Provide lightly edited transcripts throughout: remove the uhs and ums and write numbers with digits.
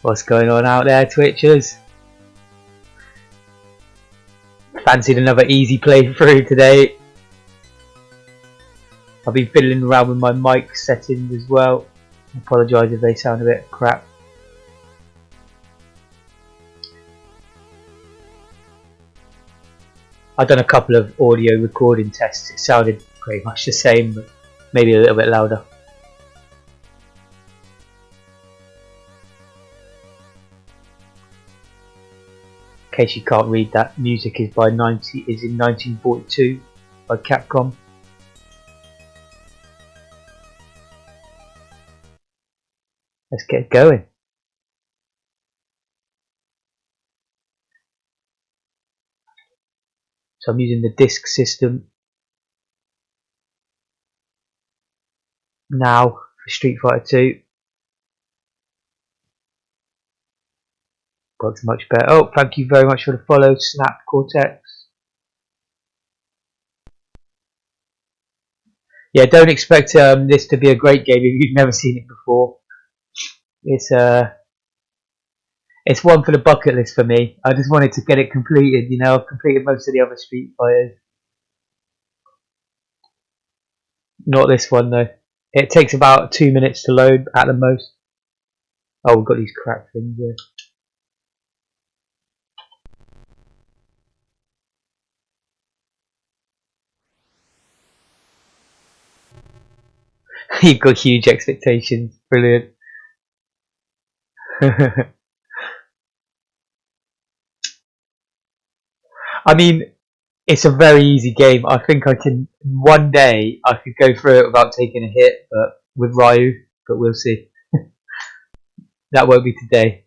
What's going on out there, Twitchers? Fancied another easy playthrough today. I've been fiddling around with my mic settings as well. I apologise if they sound a bit crap. I've done a couple of audio recording tests. It sounded pretty much the same, but maybe a little bit louder. In case you can't read that, music is in 1942 by Capcom. Let's get going. So I'm using the disc system now for Street Fighter 2. Works much better. Oh, thank you very much for the follow, Snap Cortex. Yeah, don't expect this to be a great game if you've never seen it before. It's one for the bucket list for me. I just wanted to get it completed. You know, I've completed most of the other Street Fighters. Not this one though. It takes about 2 minutes to load at the most. Oh, we've got these crap things here. You've got huge expectations. Brilliant. I mean, it's a very easy game. I think one day I could go through it without taking a hit, but with Ryu, but we'll see. That won't be today.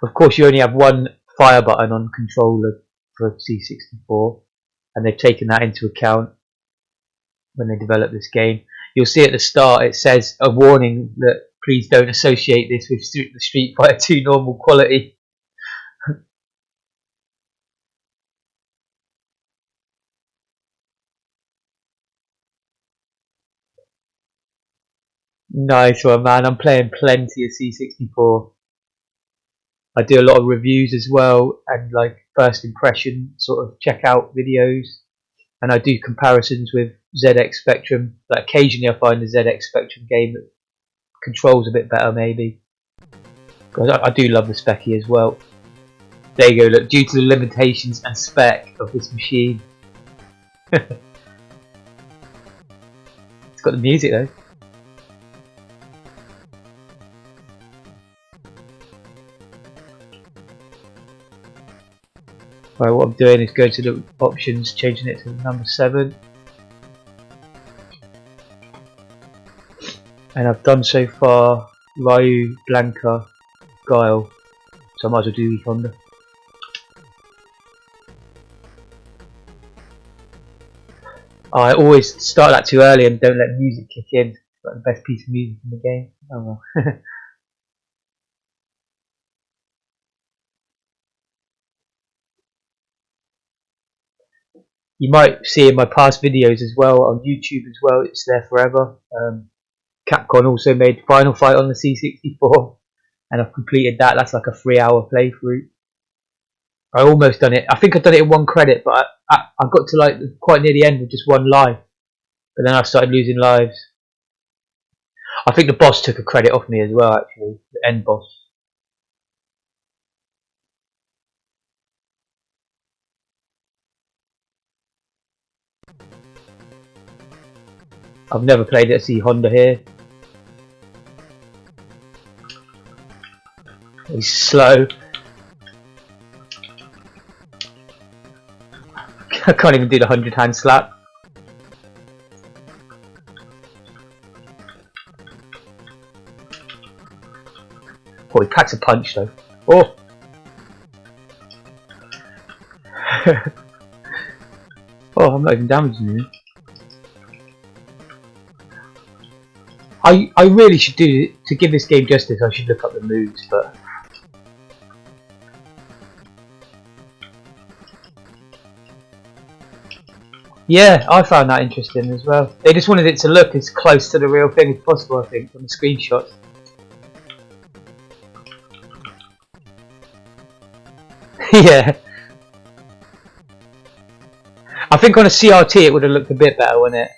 Of course, you only have one fire button on controller for C64, and they've taken that into account when they develop this game. You'll see at the start it says a warning that please don't associate this with the Street Fighter 2 normal quality. Nice one, man. I'm playing plenty of C64. I do a lot of reviews as well, and like first impression sort of checkout videos, and I do comparisons with ZX Spectrum. Like occasionally I find the ZX Spectrum game that controls a bit better maybe. Because I do love the Specky as well. There you go, look, due to the limitations and spec of this machine. It's got the music though. Right, what I'm doing is going to the options, changing it to number 7. And I've done so far Ryu, Blanca, Guile, so I might as well do the Honda. I always start that too early and don't let music kick in. It's like the best piece of music in the game. Oh well. You might see in my past videos as well on YouTube as well. It's there forever. Capcom also made Final Fight on the C64, and I've completed that. That's like a 3-hour playthrough. I almost done it. I think I've done it in one credit, but I got to like quite near the end with just one life, but then I started losing lives. I think the boss took a credit off me as well, actually, the end boss. I've never played it. I see Honda here. He's slow. I can't even do the 100-hand slap. Oh, he packs a punch though. Oh! Oh, I'm not even damaging him. I really should do, to give this game justice, I should look up the moves, but Yeah, I found that interesting as well. They just wanted it to look as close to the real thing as possible, I think, from the screenshots. Yeah. I think on a CRT it would have looked a bit better, wouldn't it?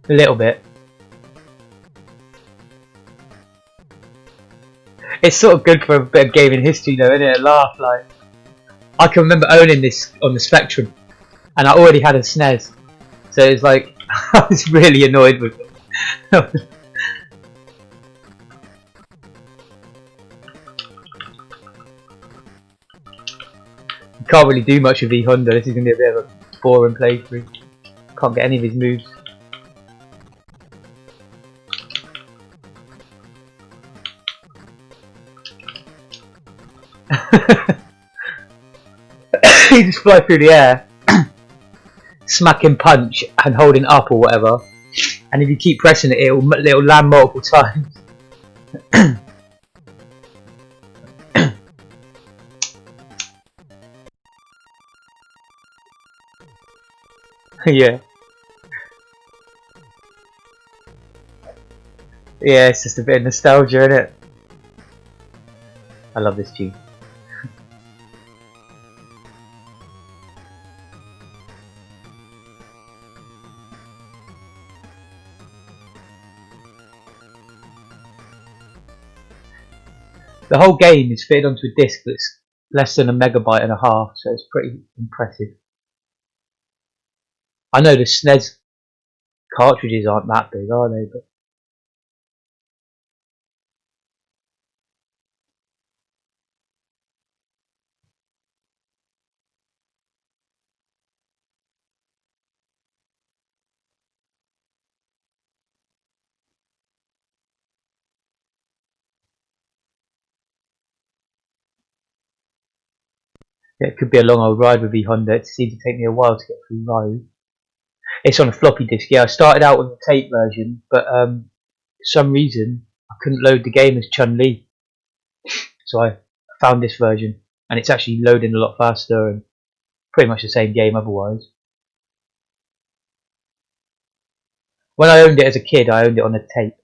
A little bit. It's sort of good for a bit of gaming history though, isn't it? A laugh, like. I can remember owning this on the Spectrum, and I already had a SNES. So it's like, I was really annoyed with it. You can't really do much with E-Honda, this is going to be a bit of a boring playthrough. Can't get any of his moves. You just fly through the air, smacking punch and holding up or whatever, and if you keep pressing it, it'll land multiple times. Yeah. Yeah, it's just a bit of nostalgia, isn't it? I love this tune. The whole game is fitted onto a disc that's less than a megabyte and a half, so it's pretty impressive. I know the SNES cartridges aren't that big, are they? But yeah, it could be a long old ride with E-Honda. It seemed to take me a while to get through Rome. It's on a floppy disk. Yeah, I started out with the tape version, but for some reason I couldn't load the game as Chun-Li, so I found this version, and it's actually loading a lot faster and pretty much the same game otherwise. When I owned it as a kid, I owned it on a tape.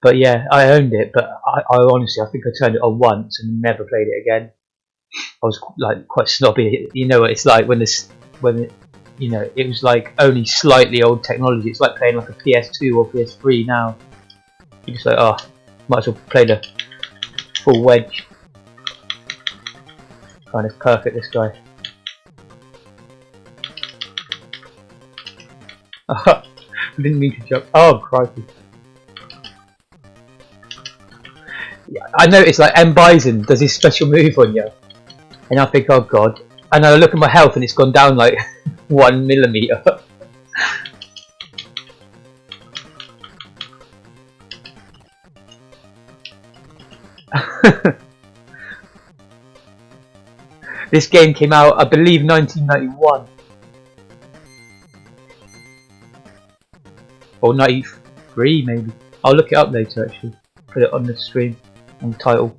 But yeah, I owned it, but I honestly, I think I turned it on once and never played it again. I was like quite snobby. You know what it's like when it was like only slightly old technology. It's like playing like a PS2 or PS3 now. You're just like, oh, might as well play the full wedge. Kind of perfect, this guy. I didn't mean to jump. Oh, crikey. Yeah, I noticed like M. Bison does his special move on you. And I think, oh god. And I look at my health and it's gone down like 1 millimeter. This game came out, I believe, 1991. Or 93 maybe. I'll look it up later actually. Put it on the stream, on the title.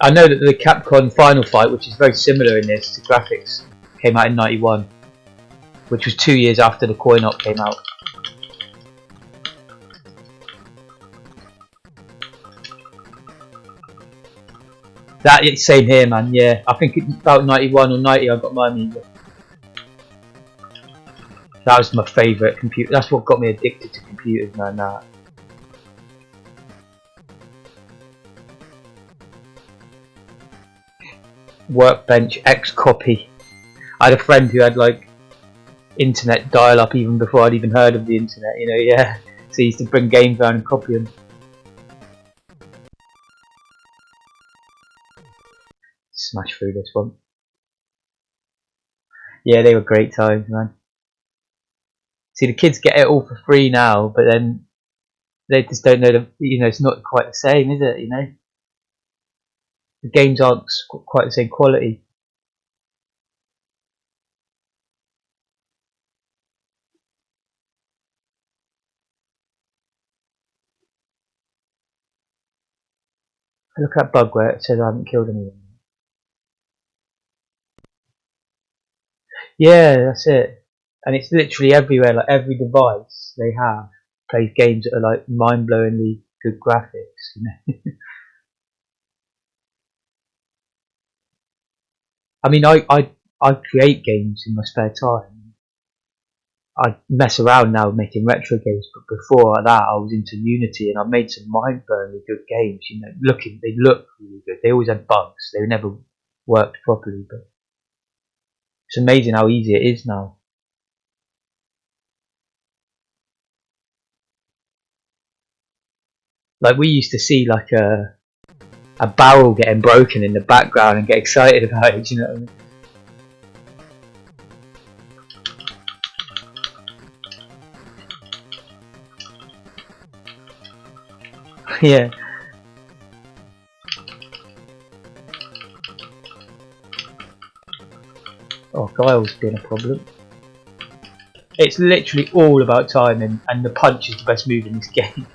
I know that the Capcom Final Fight, which is very similar in this to graphics, came out in 91, which was 2 years after the coin-op came out. That same here, man. Yeah, I think it's about 91 or 90. I got my Amiga. That was my favourite computer. That's what got me addicted to computers, man. That. Workbench X copy. I had a friend who had like internet dial-up even before I'd even heard of the internet. You know, yeah. So he used to bring games around and copy them. Smash through this one. Yeah, they were great times, man. See, the kids get it all for free now, but then They just don't know that, you know, it's not quite the same, is it? You know, the games aren't quite the same quality. Look at that bug where it says I haven't killed anyone. Yeah, that's it. And it's literally everywhere. Like every device they have plays games that are like mind-blowingly good graphics. You know, I mean, I create games in my spare time. I mess around now making retro games, but before that, I was into Unity, and I made some mind-blowingly good games. You know, they look really good. They always had bugs. They never worked properly, but it's amazing how easy it is now. Like we used to see like a barrel getting broken in the background and get excited about it. Do you know what I mean? Yeah. Oh, Guile's been a problem. It's literally all about timing, and the punch is the best move in this game.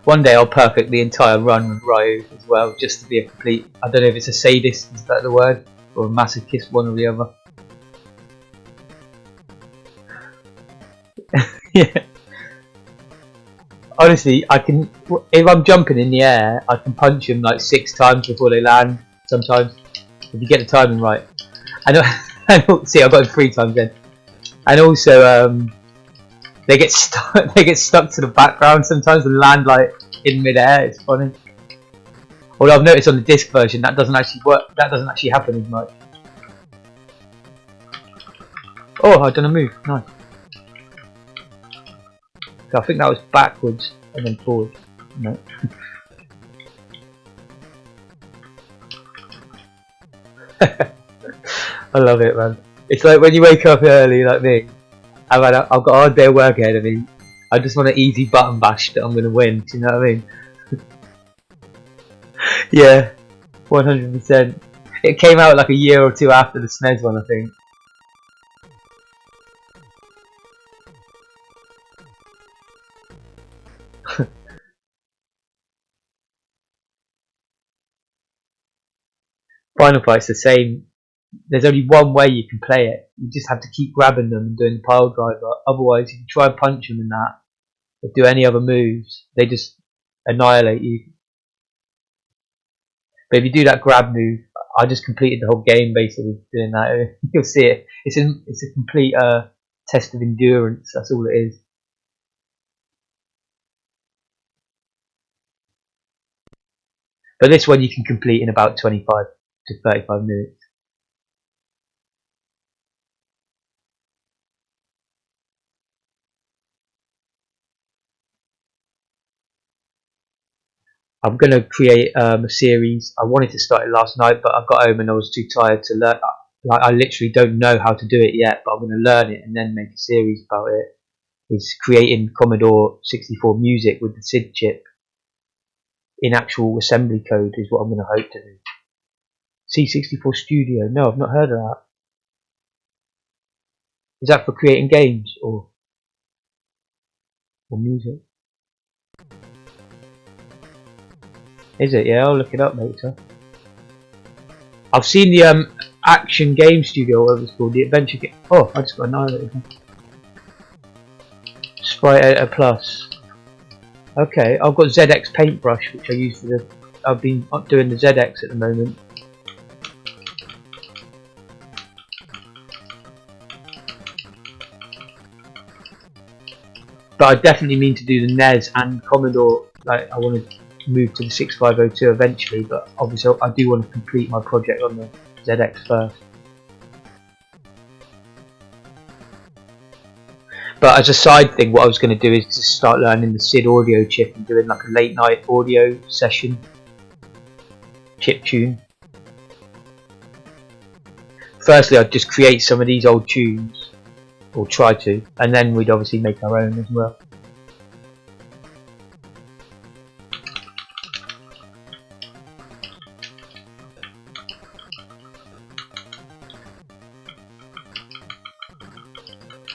One day I'll perfect the entire run with Ryu as well, just to be a complete. I don't know if it's a sadist, is that the word, or a masochist, one or the other. Yeah. Honestly, I can. If I'm jumping in the air, I can punch them like 6 times before they land. Sometimes, if you get the timing right. I know. See, I got them 3 times then. And also, they get stuck. They get stuck to the background sometimes and land like in mid-air. It's funny. Although I've noticed on the disc version that doesn't actually work. That doesn't actually happen as much. Oh, I've done a move. Nice. So I think that was backwards and then forward. No. I love it, man. It's like when you wake up early, like me. I've got a hard day of work ahead of me. I just want an easy button bash that I'm going to win. Do you know what I mean? Yeah, 100%. It came out like a year or two after the SNES one, I think. Final Fight's the same. There's only one way you can play it. You just have to keep grabbing them and doing the pile driver. Otherwise, if you try and punch them in that, or do any other moves, they just annihilate you. But if you do that grab move, I just completed the whole game basically doing that. You'll see it. It's a complete test of endurance. That's all it is. But this one you can complete in about 25 to 35 minutes. I'm going to create a series. I wanted to start it last night, but I got home and I was too tired to learn. Like I literally don't know how to do it yet, but I'm going to learn it and then make a series about it. It's creating Commodore 64 music with the SID chip in actual assembly code is what I'm going to hope to do. C64 Studio? No, I've not heard of that. Is that for creating games or music? Is it? Yeah, I'll look it up later. I've seen the Action Game Studio, whatever it's called, the Adventure Game. Oh, I just got annihilated. Sprite Editor Plus. Okay, I've got ZX Paintbrush, which I use for the. I've been doing the ZX at the moment. But I definitely mean to do the NES and Commodore. Like I want to move to the 6502 eventually, but obviously I do want to complete my project on the ZX first. But as a side thing, what I was going to do is just start learning the SID audio chip and doing like a late night audio session. chiptune. Firstly, I'd just create some of these old tunes, or try to, and then we'd obviously make our own as well.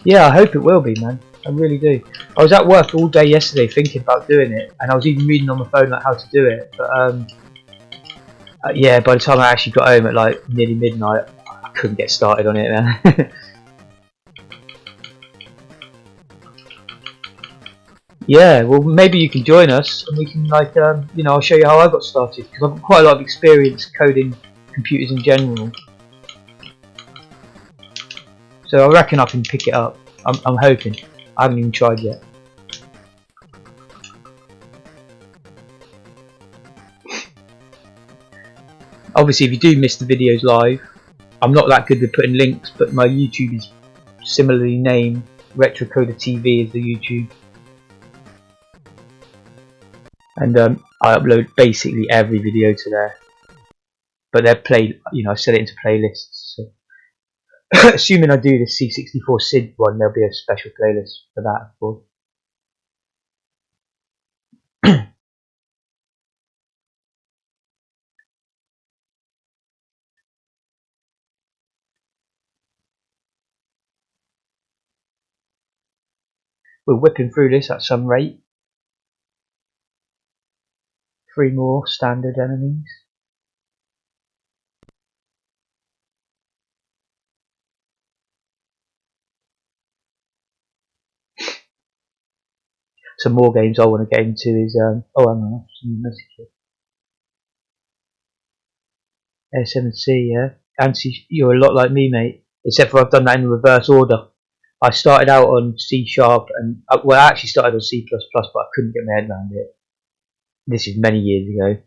Yeah, I hope it will be, man. I really do. I was at work all day yesterday thinking about doing it, and I was even reading on my phone like how to do it. But yeah, by the time I actually got home at like nearly midnight, I couldn't get started on it, man. Yeah, well, maybe you can join us, and we can like, you know, I'll show you how I got started because I've got quite a lot of experience coding computers in general. So I reckon I can pick it up. I'm hoping. I haven't even tried yet. Obviously, if you do miss the videos live, I'm not that good with putting links, but my YouTube is similarly named. Retrocoder TV is the YouTube. And I upload basically every video to there. But they're played, you know, I set it into playlists. So. Assuming I do the C64 SID one, there'll be a special playlist for that, of course. We're whipping through this at some rate. 3 more standard enemies. Some more games I want to get into is oh, hang on, some message here. A7C, yeah. And you're a lot like me, mate. Except for I've done that in reverse order. I started out on C# and well, I actually started on C++, but I couldn't get my head around it. This is many years ago,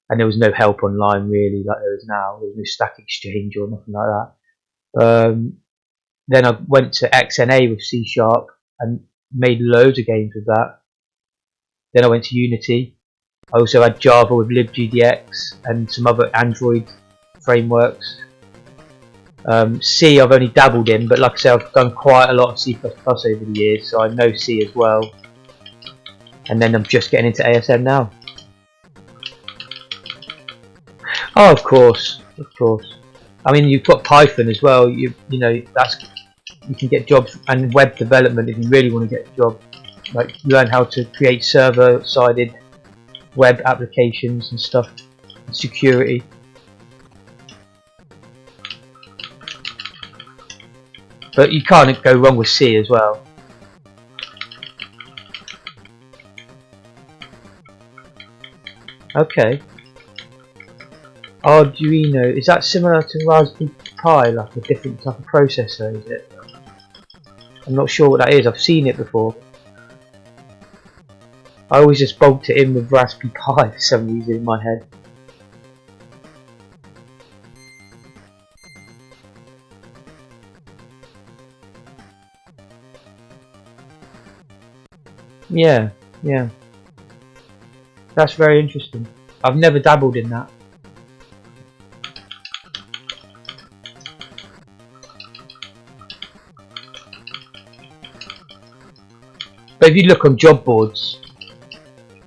and there was no help online really, like there is now. There was no Stack Exchange or nothing like that. Then I went to XNA with C# and made loads of games with that. Then I went to Unity. I also had Java with libgdx and some other Android frameworks. C I've only dabbled in, but like I say, I've done quite a lot of C++ over the years, so I know C as well. And then I'm just getting into ASM now. Oh, of course, of course. I mean, you've got Python as well. You know, you can get jobs, and web development if you really want to get a job. Like learn how to create server-sided web applications and stuff, and security. But you can't go wrong with C as well. Okay. Arduino, is that similar to Raspberry Pi, like a different type of processor, is it? I'm not sure what that is, I've seen it before. I always just bolt it in with Raspberry Pi for some reason in my head. Yeah, yeah. That's very interesting. I've never dabbled in that. But if you look on job boards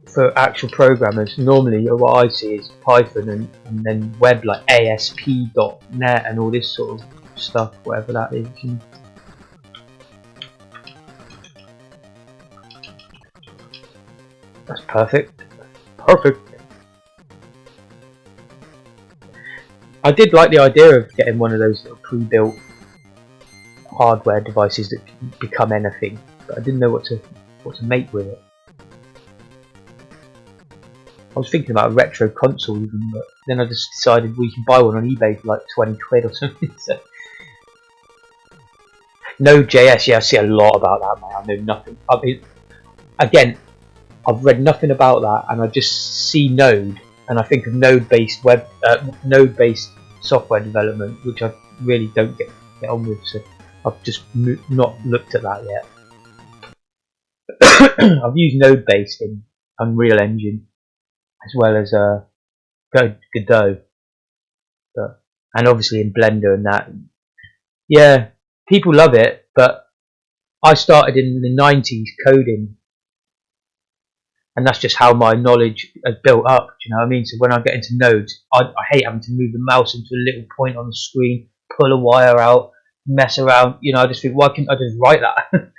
for actual programmers, normally what I see is Python and then web like ASP.NET and all this sort of stuff, whatever that is. That's perfect. Perfect. I did like the idea of getting one of those little pre-built hardware devices that can become anything, but I didn't know what to make with it. I was thinking about a retro console even, but then I just decided we can buy one on eBay for like 20 quid or something. So. Node.js, yeah, I see a lot about that, man. I know nothing. I mean, again, I've read nothing about that, and I just see Node, and I think of Node-based Node-based software development, which I really don't get on with. So I've just not looked at that yet. I've used Node-based in Unreal Engine, as well as Godot, and obviously in Blender and that. Yeah, people love it, but I started in the 90s coding, and that's just how my knowledge has built up. Do you know what I mean? So when I get into nodes, I hate having to move the mouse into a little point on the screen, pull a wire out, mess around. You know, I just think, why can't I just write that?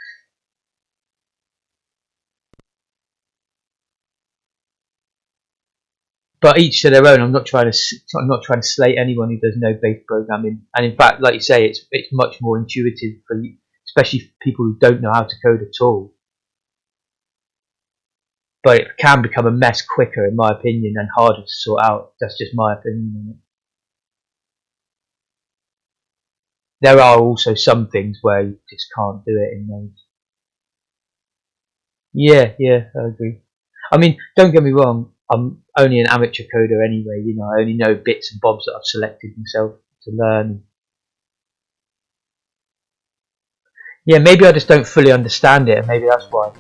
But each to their own. I'm not trying to slate anyone who does node-based programming. And in fact, like you say, it's much more intuitive for especially people who don't know how to code at all. But it can become a mess quicker, in my opinion, and harder to sort out. That's just my opinion. There are also some things where you just can't do it in those. Yeah, I agree. I mean, don't get me wrong, I'm only an amateur coder anyway, you know, I only know bits and bobs that I've selected myself to learn. Yeah, maybe I just don't fully understand it, and maybe that's why.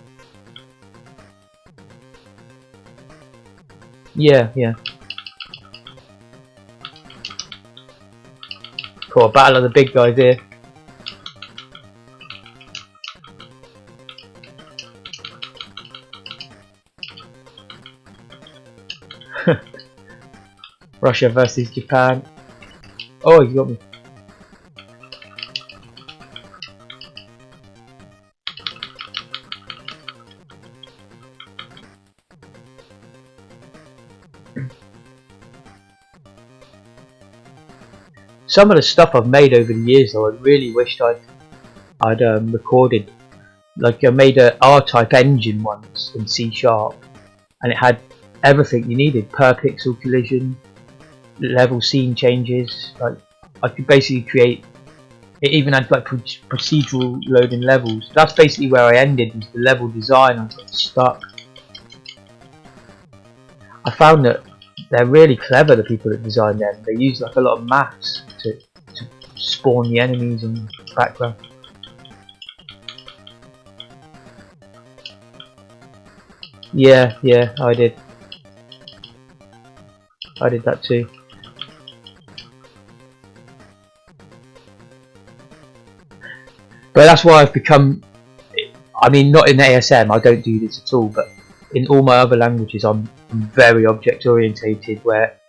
Yeah. Cool, battle of the big guys here. Russia versus Japan. Oh, you got me. Some of the stuff I've made over the years, though, I really wished I'd recorded. Like I made a R-type engine once in C#, and it had everything you needed: per pixel collision, level scene changes. Like I could basically create. It even had like procedural loading levels. That's basically where I ended, was the level design. I was stuck. I found that they're really clever, the people that design them. They use like a lot of maths to spawn the enemies in the background. Yeah, I did that too. But that's why I've become, I mean, not in ASM, I don't do this at all, but in all my other languages I'm very object orientated, where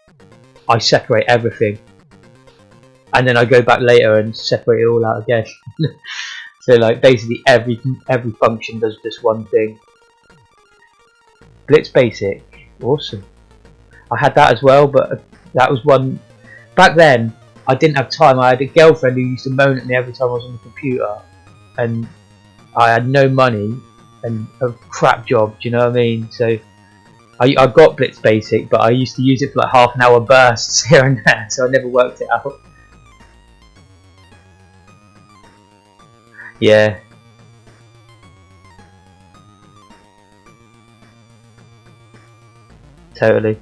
I separate everything and then I go back later and separate it all out again. So like basically every function does just one thing. Blitz Basic, awesome. I had that as well, but that was one, back then I didn't have time. I had a girlfriend who used to moan at me every time I was on the computer, and I had no money and a crap job, do you know what I mean? So I got Blitz Basic, but I used to use it for like half an hour bursts here and there, so I never worked it out. Yeah. Totally.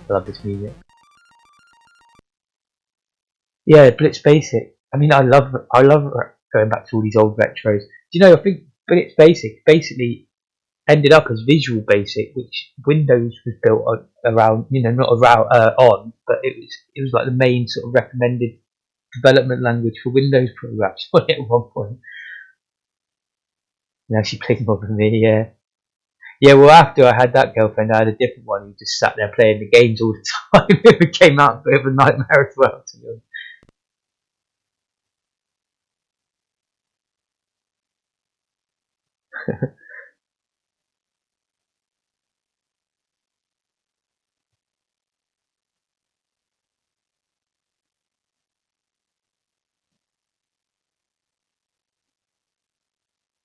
I love this music. Yeah, Blitz Basic. I mean, I love going back to all these old retros. Do you know, I think Blitz Basic basically ended up as Visual Basic, which Windows was built around, you know, not around on, but it was like the main sort of recommended development language for Windows programs at one point. Now she played more than me, yeah. Yeah, well, after I had that girlfriend, I had a different one who just sat there playing the games all the time. It became out a bit of a nightmare as well, to be honest.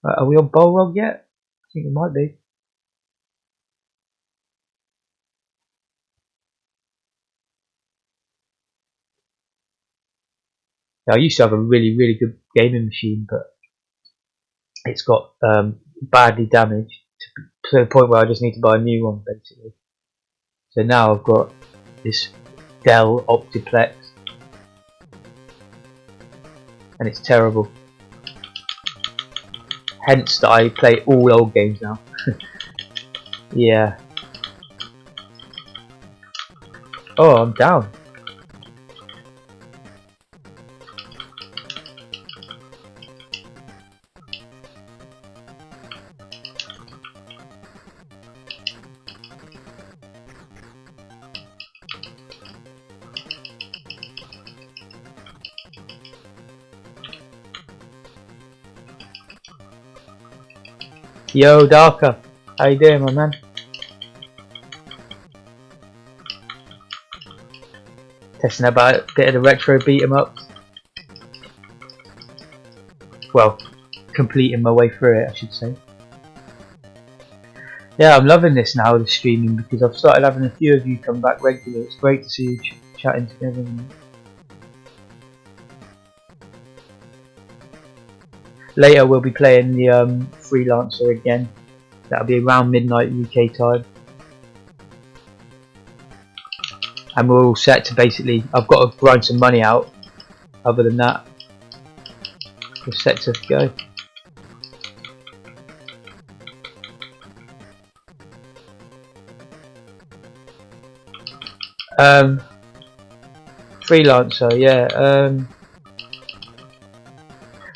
Are we on Balrog yet? I think we might be. Yeah, I used to have a really good gaming machine, but it's got badly damaged to the point where I just need to buy a new one, basically. So now I've got this Dell Optiplex, and it's terrible. Hence that I play all old games now. Yeah. Oh, I'm down. Yo, Darker. How you doing, my man? Testing about a bit of the retro beat 'em ups. Well, completing my way through it, I should say. Yeah, I'm loving this now, the streaming, because I've started having a few of you come back regularly. It's great to see you chatting together. Later we'll be playing the Freelancer again. That'll be around midnight UK time. And we're all set to basically, I've got to grind some money out. Other than that, we're set to go. Freelancer, yeah.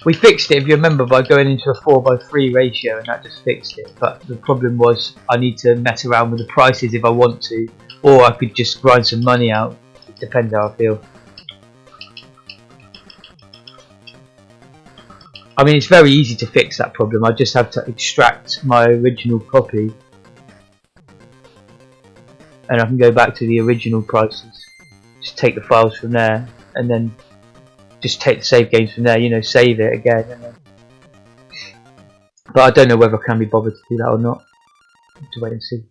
We fixed it, if you remember, by going into a 4:3 ratio, and that just fixed it. But the problem was I need to mess around with the prices if I want to, or I could just grind some money out. It depends how I feel. I mean, it's very easy to fix that problem. I just have to extract my original copy, and I can go back to the original prices. Just take the files from there, and then just take the save games from there. You know, save it again. And then... But I don't know whether I can be bothered to do that or not. Have to wait and see.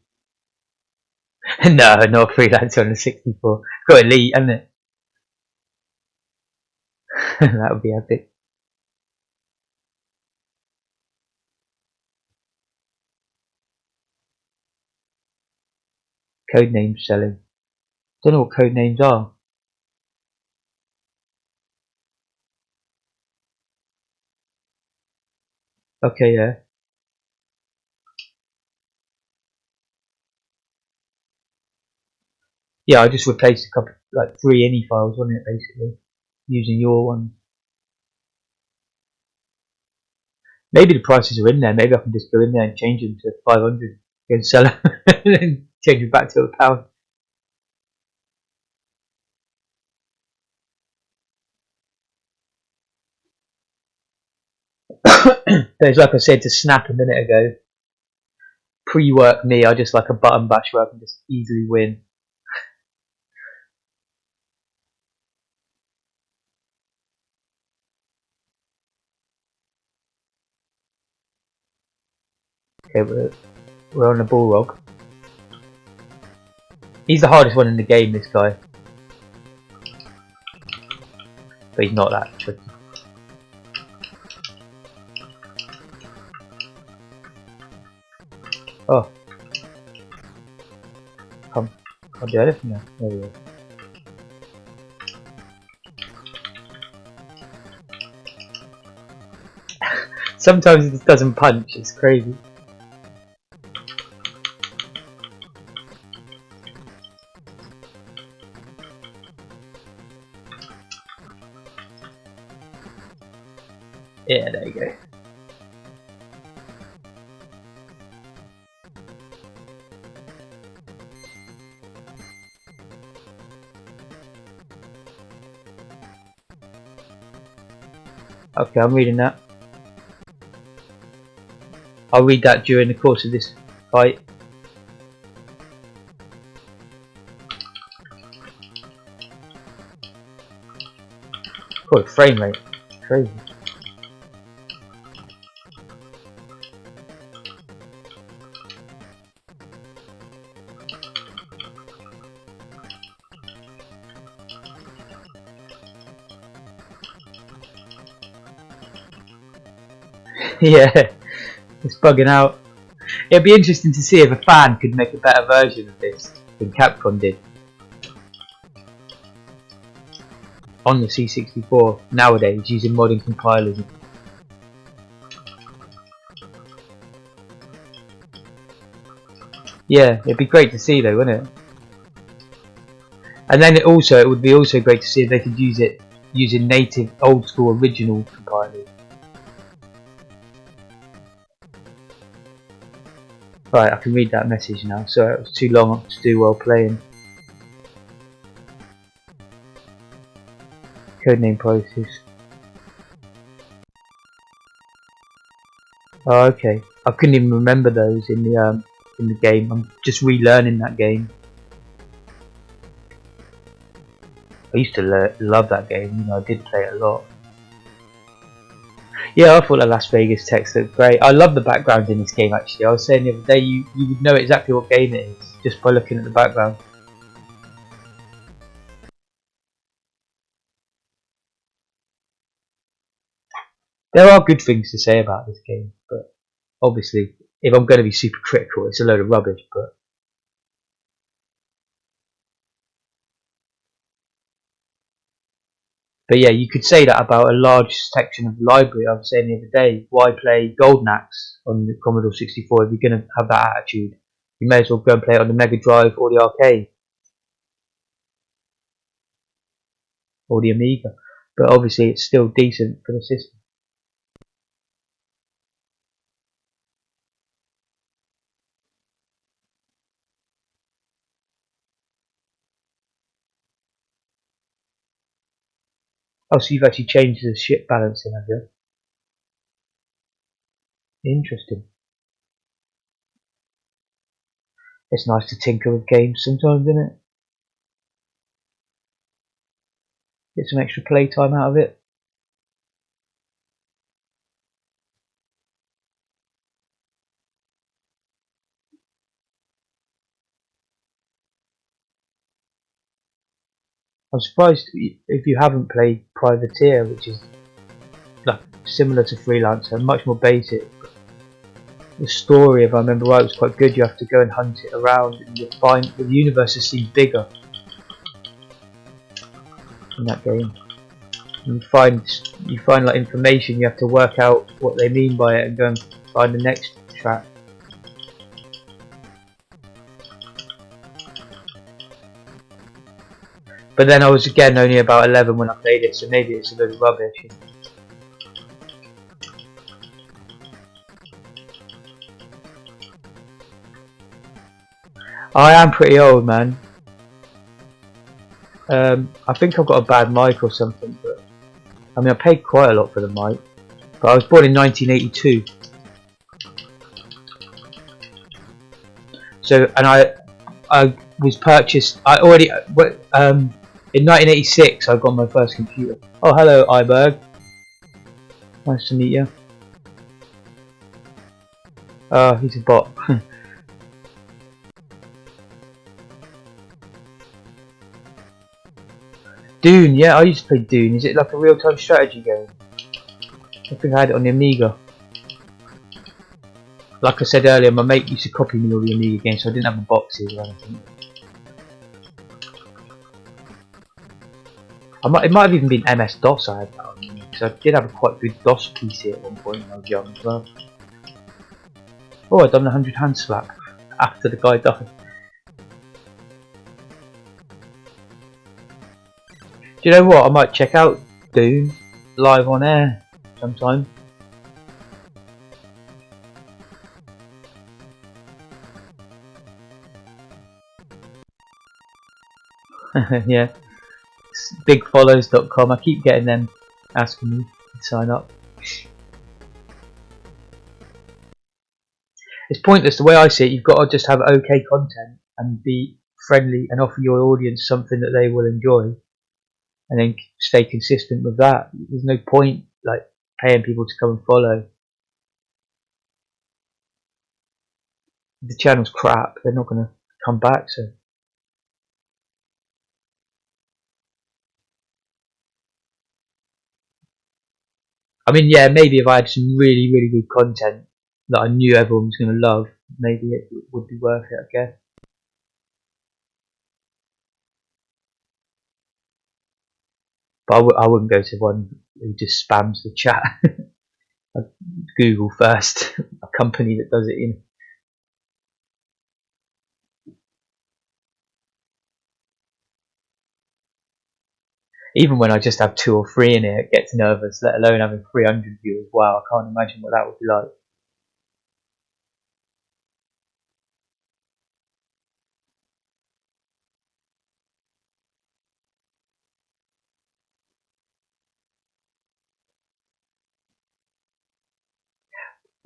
No, not freelance on the 64. Got elite, hasn't it? That would be epic. Code names selling. Don't know what code names are. Okay, yeah. Yeah, I just replaced a couple, like 3 INI files, wasn't it, basically, using your one. Maybe the prices are in there. Maybe I can just go in there and change them to 500 and sell them, and then change them back to £1. But it's like I said to Snap a minute ago. Pre-work me, I just like a button bash where I can just easily win. Okay, we're on the Bullrog. He's the hardest one in the game, this guy. But he's not that tricky. Oh. Can't do anything now. There we go. Sometimes it just doesn't punch, it's crazy. Yeah, there you go. Okay, I'm reading that. I'll read that during the course of this fight. Oh, frame rate. Crazy. Yeah, it's bugging out. It'd be interesting to see if a fan could make a better version of this than Capcom did on the C64 nowadays using modding compilers. Yeah, it'd be great to see though, wouldn't it? And then it would be also great to see if they could use it using native old school original compilers. Right, I can read that message now. So it was too long to do while playing. Codename process. Oh, okay. I couldn't even remember those in the game. I'm just relearning that game. I used to love that game. You know, I did play it a lot. Yeah, I thought the Las Vegas text looked great. I love the background in this game. Actually, I was saying the other day, you would know exactly what game it is just by looking at the background. There are good things to say about this game, but obviously, if I'm going to be super critical, it's a load of rubbish. But yeah, you could say that about a large section of the library. I was saying the other day, why play Golden Axe on the Commodore 64 if you're going to have that attitude? You may as well go and play it on the Mega Drive or the arcade or the Amiga. But obviously, it's still decent for the system. Oh, so you've actually changed the ship balancing, have you? Interesting. It's nice to tinker with games sometimes, isn't it? Get some extra playtime out of it. I'm surprised if you haven't played Privateer, which is like similar to Freelancer, much more basic. The story, if I remember right, was quite good. You have to go and hunt it around, and you find the universe seems bigger in that game. And you find like information. You have to work out what they mean by it and go and find the next track. But then I was again only about 11 when I played it, so maybe it's a bit of rubbish. I am pretty old, man. I think I've got a bad mic or something, but I mean I paid quite a lot for the mic. But I was born in 1982, so and I was purchased. I already in 1986 I got my first computer. Oh, hello, Iberg. Nice to meet you. Oh, he's a bot. Dune, yeah, I used to play Dune. Is it like a real-time strategy game? I think I had it on the Amiga. Like I said earlier, my mate used to copy me all the Amiga games, so I didn't have the boxes or anything. It might have even been MS-DOS I had that on, because I did have a quite good DOS PC at one point when I was young as well. Oh, I'd done the 100 hand slap after the guy died. Do you know what? I might check out Dune live on air sometime. Yeah, bigfollows.com. I keep getting them asking me to sign up. It's pointless. The way I see it, you've got to just have okay content and be friendly and offer your audience something that they will enjoy, and then stay consistent with that. There's no point like paying people to come and follow. If the channel's crap, they're not going to come back. So I mean, yeah, maybe if I had some really, really good content that I knew everyone was going to love, maybe it would be worth it, I guess. But I wouldn't go to one who just spams the chat. I'd Google first a company that does it in. Even when I just have 2 or 3 in it, it gets nervous, let alone having 300 viewers. Wow, I can't imagine what that would be like.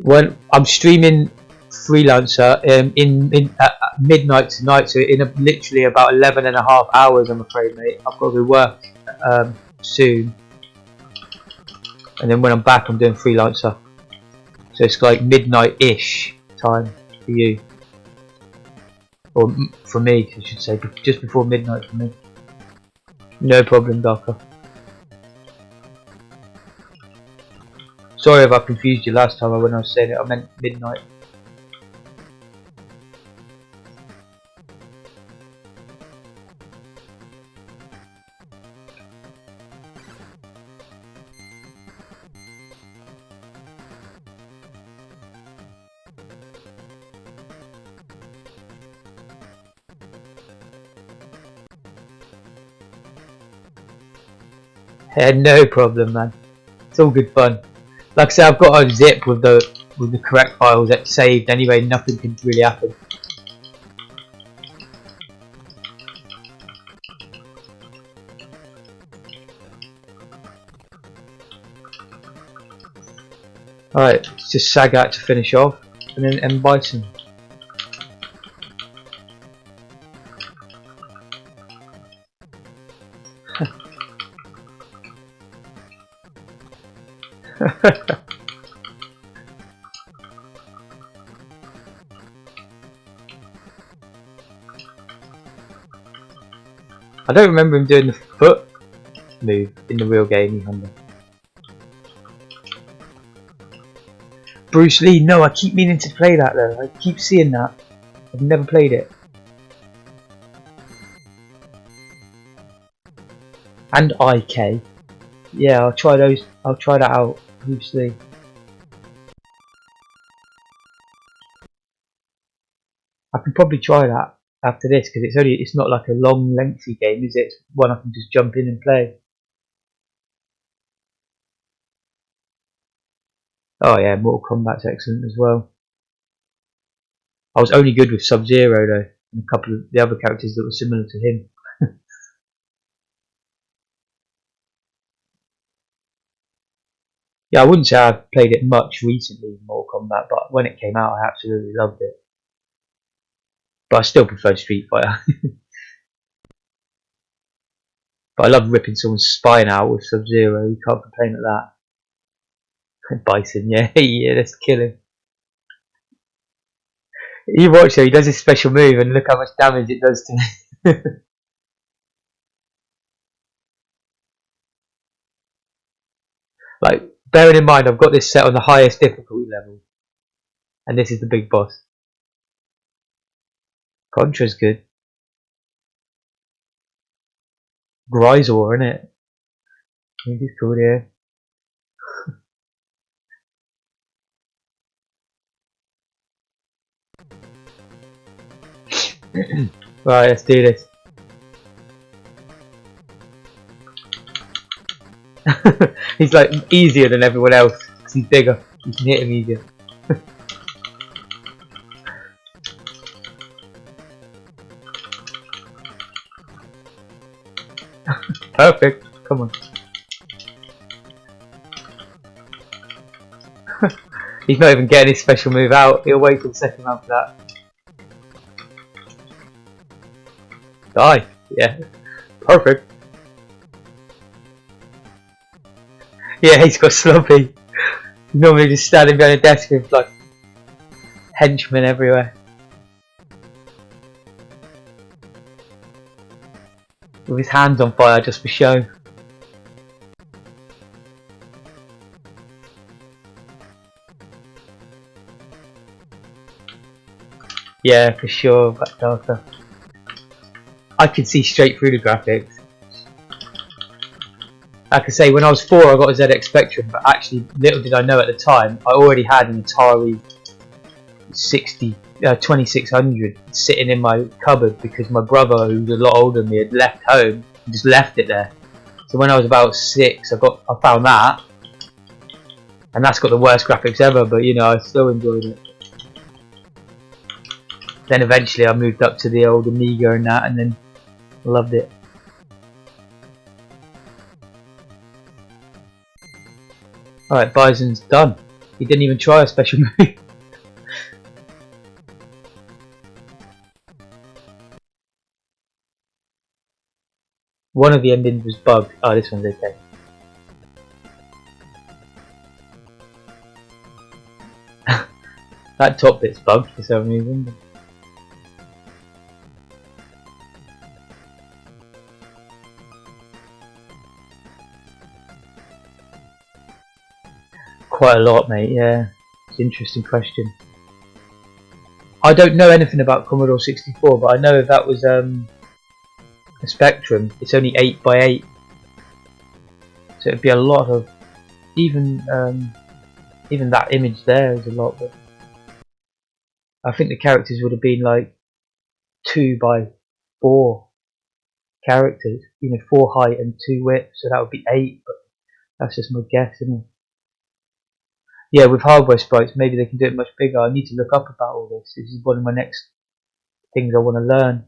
When I'm streaming freelancer in at midnight tonight, so in literally about 11.5 hours, I'm afraid, mate. I've got to go work soon, and then when I'm back, I'm doing freelancer. So it's like midnight-ish time for you, or for me, I should say, just before midnight for me. No problem, Darker. Sorry if I confused you last time when I was saying it. I meant midnight. Yeah, no problem, man. It's all good fun. Like I said, I've got a zip with the correct files that's saved anyway. Nothing can really happen. Alright, let's just sag out to finish off, and then end Bison. I don't remember him doing the foot move in the real game, either. Bruce Lee, no, I keep meaning to play that though. I keep seeing that. I've never played it. And IK. Yeah, I'll try those. I'll try that out. Bruce Lee. I can probably try that after this because it's not like a long, lengthy game, is it? It's one I can just jump in and play. Oh yeah, Mortal Kombat's excellent as well. I was only good with Sub-Zero though, and a couple of the other characters that were similar to him. Yeah, I wouldn't say I've played it much recently, Mortal Kombat, but when it came out, I absolutely loved it. But I still prefer Street Fighter. But I love ripping someone's spine out with Sub-Zero. You can't complain at that. Bison, yeah, yeah, let's kill him. You watch him, he does his special move, and look how much damage it does to me. Like, bearing in mind, I've got this set on the highest difficulty level, and this is the big boss. Contra's good. Grisor, isn't it? I think it's called here. Right, let's do this. He's like easier than everyone else because he's bigger. You can hit him easier. Perfect. Come on. He's not even getting his special move out. He'll wait till the second round for that. Die. Yeah. Perfect. Yeah, he's got sloppy. He's normally just standing behind a desk with like henchmen everywhere. With his hands on fire just for show. Yeah, for sure, Black Darker. I can see straight through the graphics. Like I say, when I was 4 I got a ZX Spectrum, but actually little did I know at the time, I already had an Atari 2600 sitting in my cupboard because my brother, who was a lot older than me, had left home and just left it there. So when I was about 6, I found that, and that's got the worst graphics ever. But you know, I still enjoyed it. Then eventually I moved up to the old Amiga and that, and then loved it. Alright, Bison's done. He didn't even try a special move. One of the endings was bugged. Oh, this one's okay. That top bit's bugged for some reason. Quite a lot, mate, yeah. It's an interesting question. I don't know anything about Commodore 64, but I know if that was a Spectrum, it's only 8 by 8. So it'd be a lot of... Even that image there is a lot, but I think the characters would have been like 2 by 4 characters. You know, 4 height and 2 width, so that would be 8, but that's just my guess, isn't it? Yeah, with hardware sprites, maybe they can do it much bigger. I need to look up about all this. This is one of my next things I want to learn.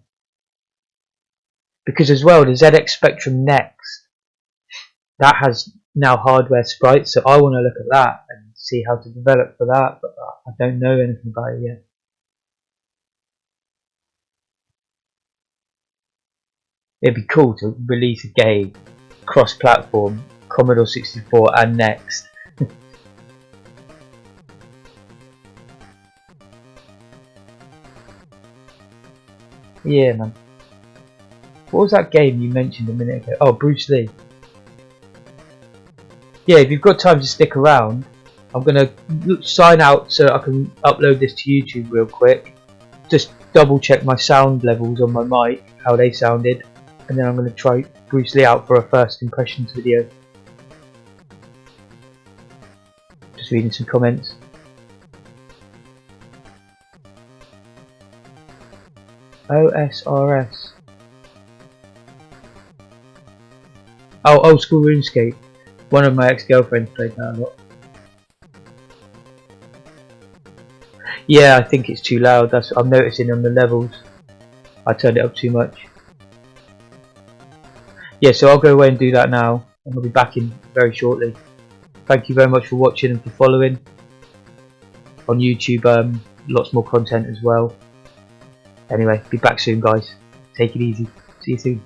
Because as well, the ZX Spectrum Next, that has now hardware sprites, so I want to look at that and see how to develop for that, but I don't know anything about it yet. It'd be cool to release a game, cross-platform, Commodore 64 and Next. Yeah, man. What was that game you mentioned a minute ago? Oh, Bruce Lee. Yeah, if you've got time to stick around, I'm going to sign out so I can upload this to YouTube real quick. Just double check my sound levels on my mic, how they sounded, and then I'm going to try Bruce Lee out for a first impressions video. Just reading some comments. OSRS. Oh, old school RuneScape. One of my ex-girlfriends played that a lot. Yeah, I think it's too loud. That's what I'm noticing on the levels. I turned it up too much. Yeah, so I'll go away and do that now, and I'll be back in very shortly. Thank you very much for watching and for following. On YouTube, lots more content as well. Anyway, be back soon, guys. Take it easy. See you soon.